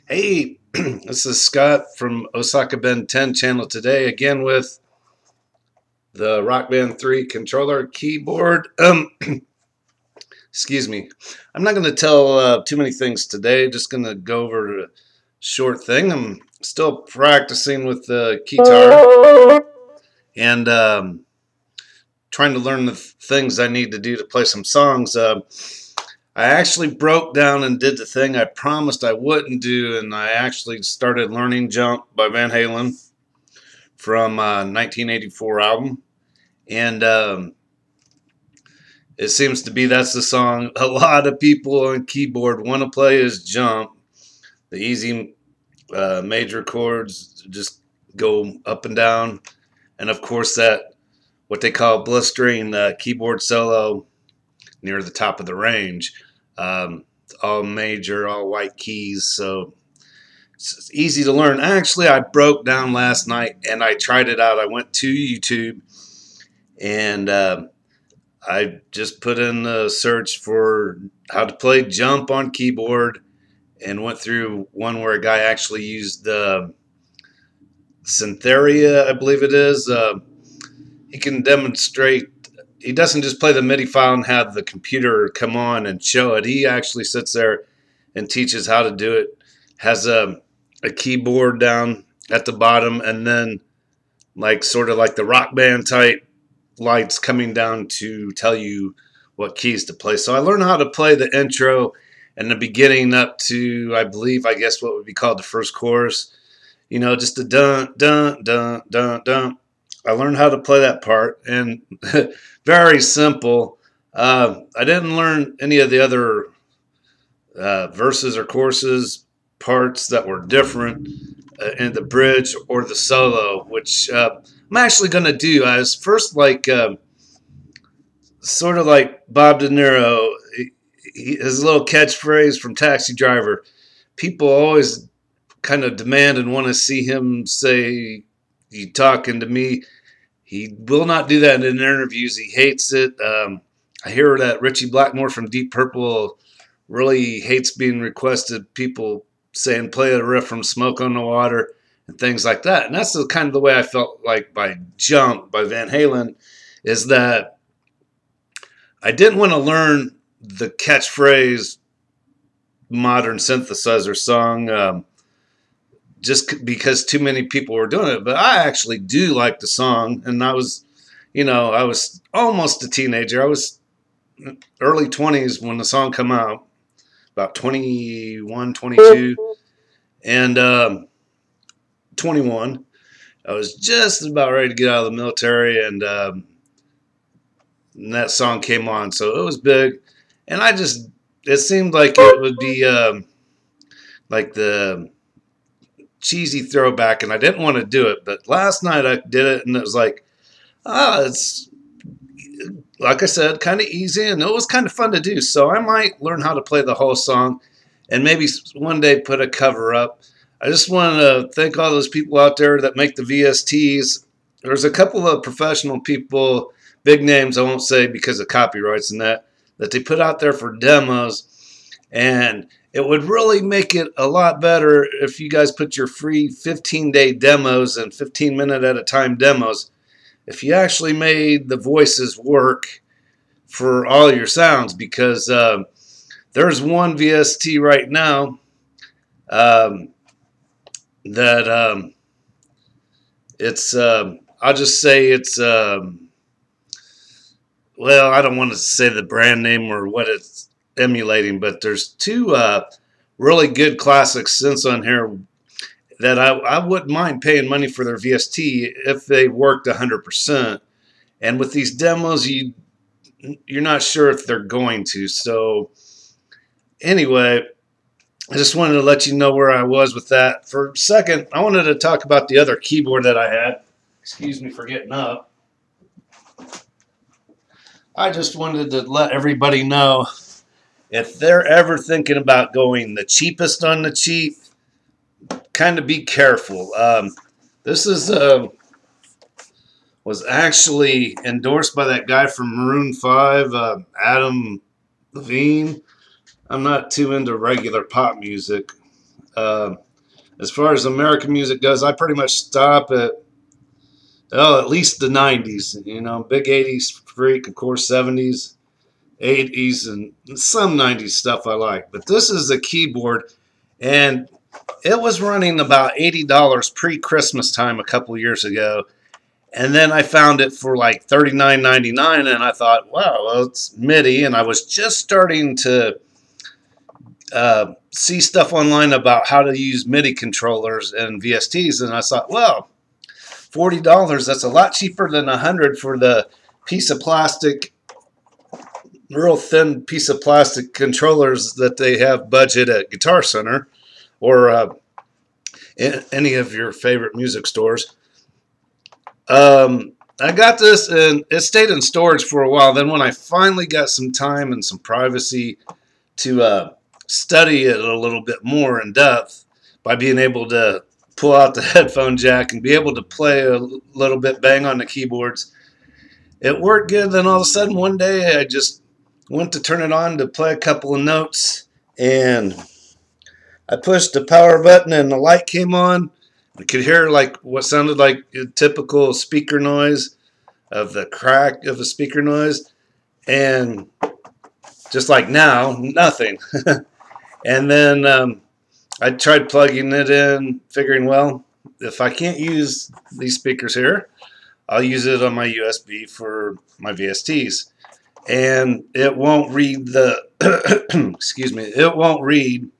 Hey, this is Scott from Osaka Ben 10 channel today, again with the Rock Band 3 controller keyboard. Excuse me. I'm not going to tell too many things today, just going to go over a short thing. I'm still practicing with the guitar and trying to learn the things I need to do to play some songs. I actually broke down and did the thing I promised I wouldn't do, and I actually started learning Jump by Van Halen from 1984 album. And it seems to be that's the song a lot of people on keyboard want to play is Jump. The easy major chords just go up and down. And of course that what they call blistering keyboard solo near the top of the range. All major, all white keys, so it's easy to learn. Actually, I broke down last night and I tried it out. I went to YouTube and I just put in a search for how to play Jump on keyboard and went through one where a guy actually used Syntheria, I believe it is. He can demonstrate. He doesn't just play the MIDI file and have the computer come on and show it. He actually sits there and teaches how to do it. Has a keyboard down at the bottom and then like sort of like the Rock Band type lights coming down to tell you what keys to play. So I learned how to play the intro and the beginning up to, I guess what would be called the first chorus. You know, just a dun, dun, dun, dun, dun. I learned how to play that part, and very simple. I didn't learn any of the other verses or choruses parts that were different in the bridge or the solo, which I'm actually going to do. I was first like sort of like Bob De Niro, his little catchphrase from Taxi Driver. People always kind of demand and want to see him say, "You talking to me?" He will not do that in interviews. He hates it. I hear that Richie Blackmore from Deep Purple really hates being requested. People saying play a riff from Smoke on the Water and things like that. And that's the kind of the way I felt like by Jump by Van Halen, is that I didn't want to learn the catchphrase modern synthesizer song just because too many people were doing it. But I actually do like the song, and I was almost a teenager. I was early 20s when the song came out, about 21, 22, and 21. I was just about ready to get out of the military, and that song came on, so it was big. And it seemed like it would be like the cheesy throwback, and I didn't want to do it. But last night I did it, and it was like, it's like I said, kind of easy, and it was kind of fun to do. So I might learn how to play the whole song and maybe one day put a cover up. I just want to thank all those people out there that make the VSTs. There's a couple of professional people, big names I won't say because of copyrights and that they put out there for demos, and it would really make it a lot better if you guys put your free 15-day demos and 15-minute at a time demos. If you actually made the voices work for all your sounds, because there's one VST right now that it's I'll just say it's well, I don't want to say the brand name or what it's emulating, but there's two really good classic synths on here that I wouldn't mind paying money for their VST if they worked 100%. And with these demos, you're not sure if they're going to. So anyway, I just wanted to let you know where I was with that. For a second, I wanted to talk about the other keyboard that I had. Excuse me for getting up. I just wanted to let everybody know, if they're ever thinking about going the cheapest on the cheap, kind of be careful. This was actually endorsed by that guy from Maroon 5, Adam Levine. I'm not too into regular pop music. Uh, as far as American music goes, I pretty much stop at, oh, at least the 90s. You know, big 80s freak, of course, 70s, 80s, and some 90s stuff I like. But this is a keyboard, and it was running about $80 pre-Christmas time a couple years ago. And then I found it for like $39.99, and I thought, wow, well, it's MIDI. And I was just starting to see stuff online about how to use MIDI controllers and VSTs, and I thought, well, $40, that's a lot cheaper than $100 for the piece of plastic, real thin piece of plastic controllers that they have budget at Guitar Center or any of your favorite music stores. I got this, and it stayed in storage for a while. Then when I finally got some time and some privacy to study it a little bit more in depth by being able to pull out the headphone jack and be able to play a little bit, bang on the keyboards, it worked good. Then all of a sudden one day I just went to turn it on to play a couple of notes, and I pushed the power button and the light came on. I could hear like what sounded like a typical speaker noise of the crack of a speaker noise, and just like now, nothing. And then I tried plugging it in, figuring, well, if I can't use these speakers here, I'll use it on my USB for my VSTs. And it won't read the, excuse me, it won't read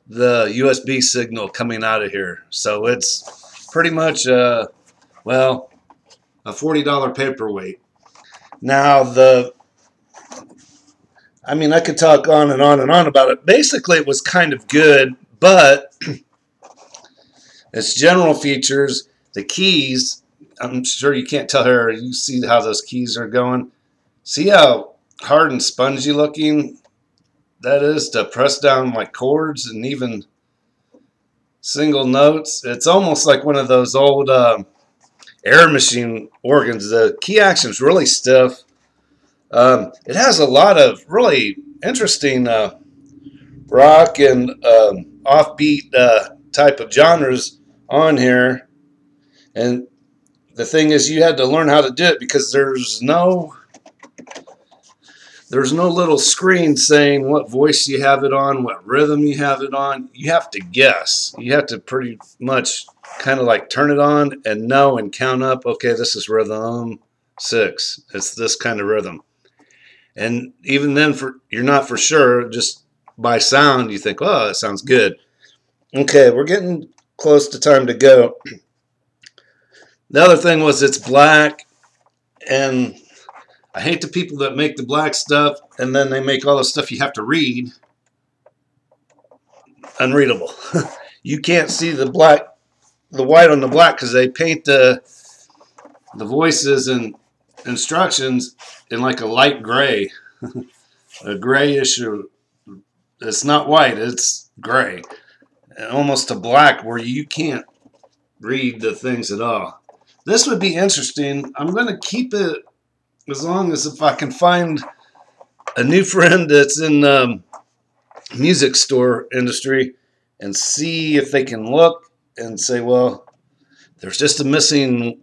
the USB signal coming out of here. So it's pretty much, well, a $40 paperweight. Now, I could talk on and on and on about it. Basically, it was kind of good, but its general features, the keys, I'm sure you can't tell here. You see how those keys are going. See how hard and spongy looking that is to press down like chords and even single notes. It's almost like one of those old Air Machine organs. The key action is really stiff. It has a lot of really interesting rock and offbeat type of genres on here. And the thing is, you had to learn how to do it because there's no little screen saying what voice you have it on, what rhythm you have it on. You have to guess. You have to pretty much kind of like turn it on and know and count up, okay, this is rhythm 6. It's this kind of rhythm. And even then, you're not for sure. Just by sound, you think, oh, that sounds good. Okay, we're getting close to time to go. The other thing was it's black, and I hate the people that make the black stuff, and then they make all the stuff you have to read unreadable. You can't see the white on the black because they paint the voices and instructions in like a light gray, a grayish. It's not white; it's gray, almost to black, where you can't read the things at all. This would be interesting. I'm going to keep it as long as if I can find a new friend that's in the music store industry and see if they can look and say, well, there's just a missing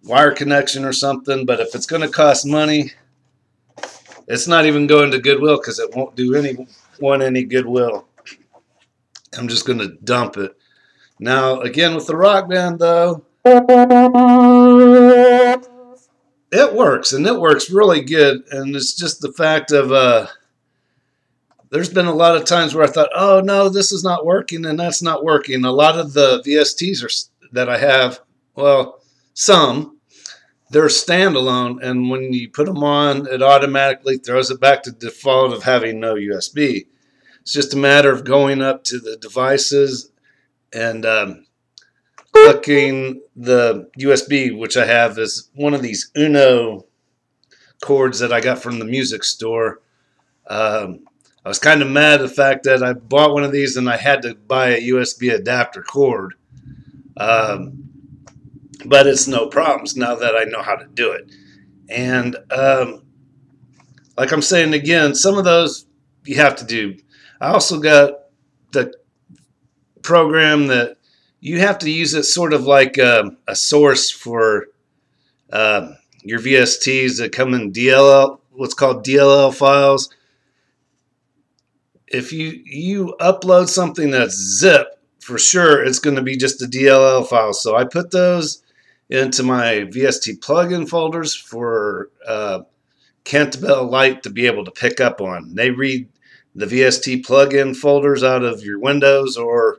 wire connection or something, but if it's going to cost money, it's not even going to Goodwill because it won't do anyone any goodwill. I'm just going to dump it. Now, again, with the Rock Band, though, it works, and it works really good. And it's just the fact of there's been a lot of times where I thought, oh, no, this is not working, and that's not working. A lot of the VSTs that I have, well, some, they're standalone, and when you put them on, it automatically throws it back to default of having no USB. It's just a matter of going up to the devices and clicking the USB, which I have is one of these Uno cords that I got from the music store. I was kind of mad at the fact that I bought one of these and I had to buy a USB adapter cord. But it's no problems now that I know how to do it. And like I'm saying again, some of those you have to do. I also got the program that you have to use it sort of like a source for your VSTs that come in DLL, what's called DLL files. If you upload something that's zip, for sure it's going to be just a DLL file. So I put those into my VST plugin folders for Cantabile Lite to be able to pick up on. They read the VST plugin folders out of your Windows or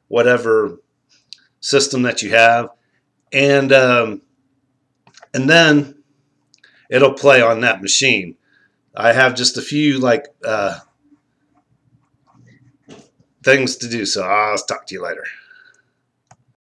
whatever system that you have, and then it'll play on that machine. I have just a few like things to do, so I'll talk to you later.